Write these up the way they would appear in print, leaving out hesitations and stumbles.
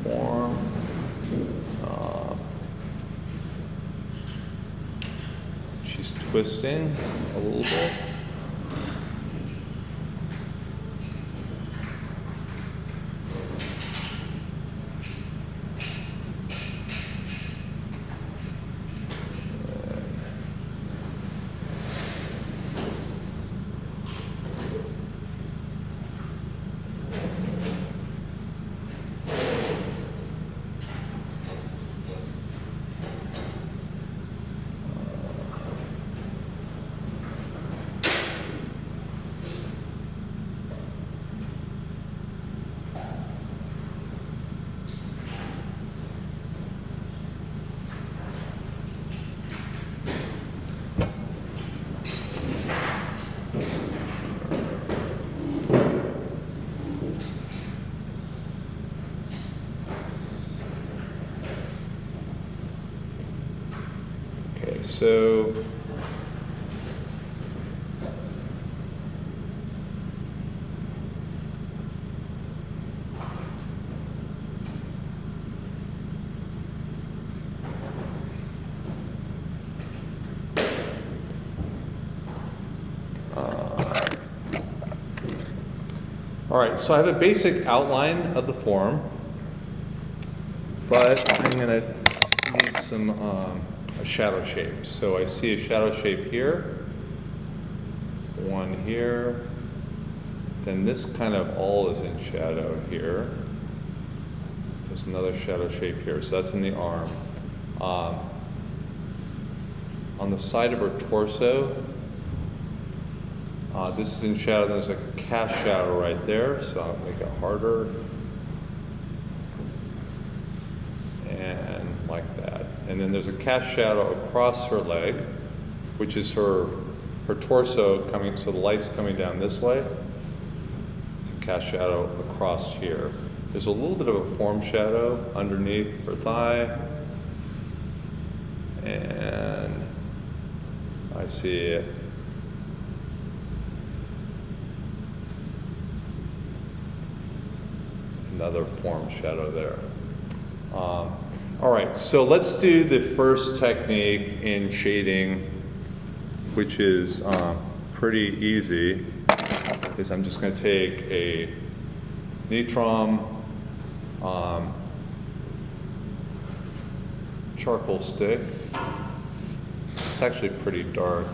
form. She's twisting a little bit. So all right, so I have a basic outline of the form, but I'm going to need some a shadow shape. So I see a shadow shape here, one here, then this kind of all is in shadow here. There's another shadow shape here, so that's in the arm. On the side of her torso, this is in shadow, there's a cast shadow right there, so I'll make it harder. And like that. And then there's a cast shadow across her leg, which is her torso coming, so the light's coming down this way. It's a cast shadow across here. There's a little bit of a form shadow underneath her thigh. And I see another form shadow there. All right, so let's do the first technique in shading, which is pretty easy. Is I'm just going to take a Nitram charcoal stick. It's actually pretty dark.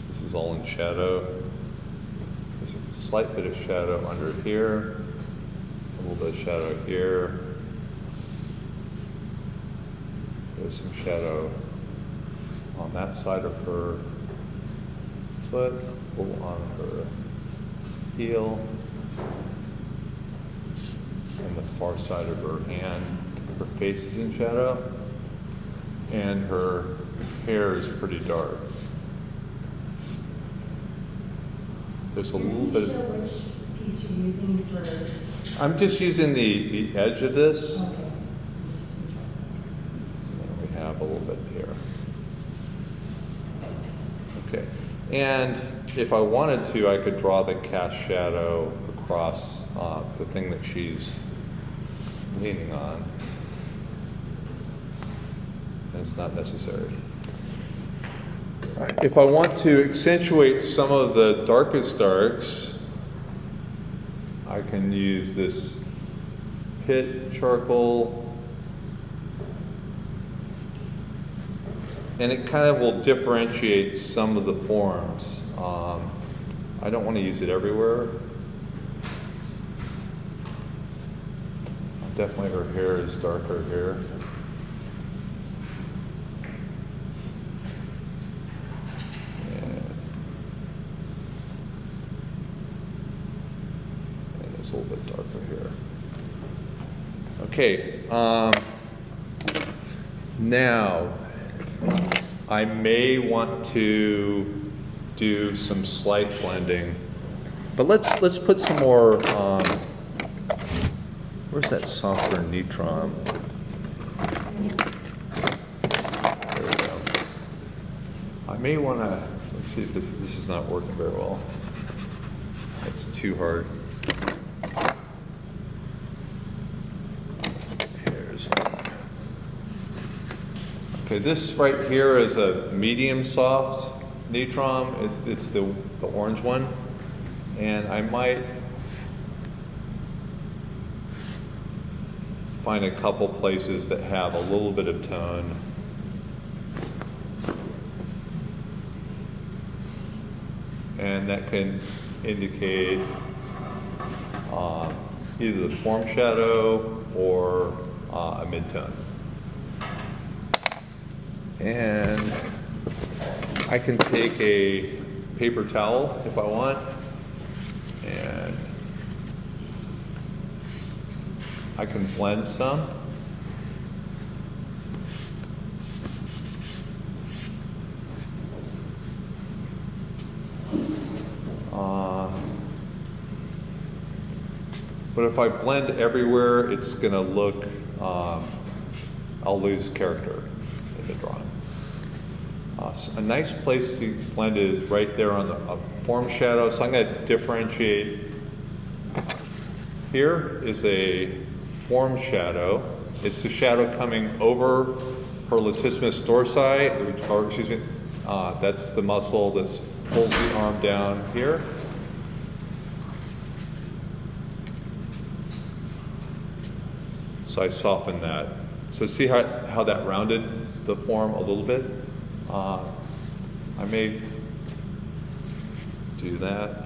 This is all in shadow. There's a slight bit of shadow under here, a little bit of shadow here. There's some shadow on that side of her foot, a little on her heel, and the far side of her hand. Her face is in shadow, and her hair is pretty dark. There's a little bit of... which piece you're using for... I'm just using the edge of this. Okay. And we have a little bit here. Okay. And if I wanted to, I could draw the cast shadow across the thing that she's leaning on. And it's not necessary. If I want to accentuate some of the darkest darks, I can use this pit charcoal, and it kind of will differentiate some of the forms. I don't want to use it everywhere. Definitely her hair is darker here. A little bit darker here. Okay, now I may want to do some slight blending, but let's put some more. Where's that softer Nitram? may want to, let's see if this is not working very well. It's too hard. Here's one. Okay, this right here is a medium soft Nitram. It's the orange one. And I might find a couple places that have a little bit of tone. And that can indicate either the form shadow or a midtone. And I can take a paper towel if I want, and I can blend some. But if I blend everywhere, it's going to look, I'll lose character in the drawing. A nice place to blend is right there on the form shadow. So I'm going to differentiate. Here is a form shadow. It's the shadow coming over her latissimus dorsi, or excuse me, that's the muscle that pulls the arm down here. So I soften that. So see how that rounded the form a little bit? I may do that.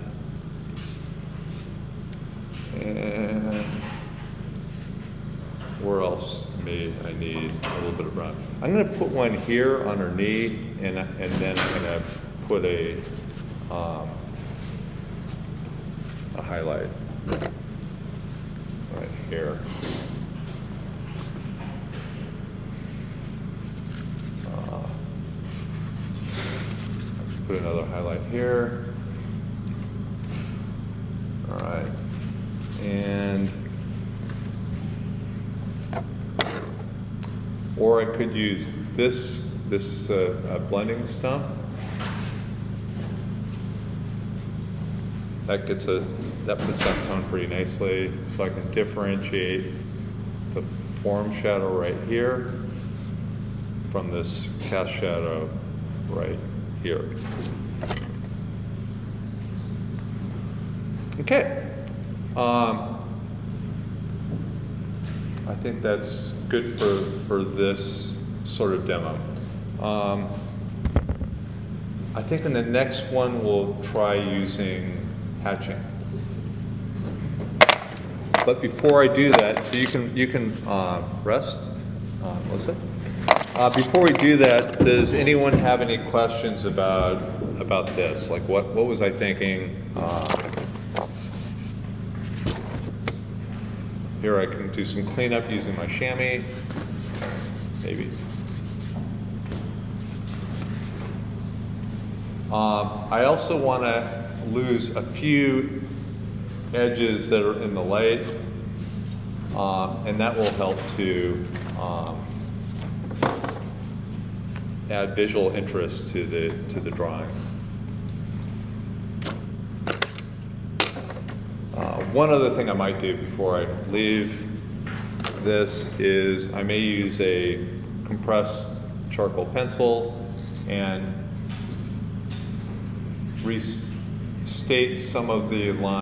And where else may I need a little bit of brown? I'm going to put one here on her knee, and then I'm going to put a highlight right here. Put another highlight here. All right, and or I could use this blending stump. That puts that tone pretty nicely, so I can differentiate the form shadow right here from this cast shadow right here. Okay. I think that's good for this sort of demo. I think in the next one we'll try using hatching. But before I do that, so you can rest, Melissa. Before we do that, does anyone have any questions about this? Like what was I thinking? Here I can do some cleanup using my chamois, maybe. I also want to lose a few edges that are in the light, and that will help to add visual interest to the drawing. One other thing I might do before I leave this is I may use a compressed charcoal pencil and restate some of the lines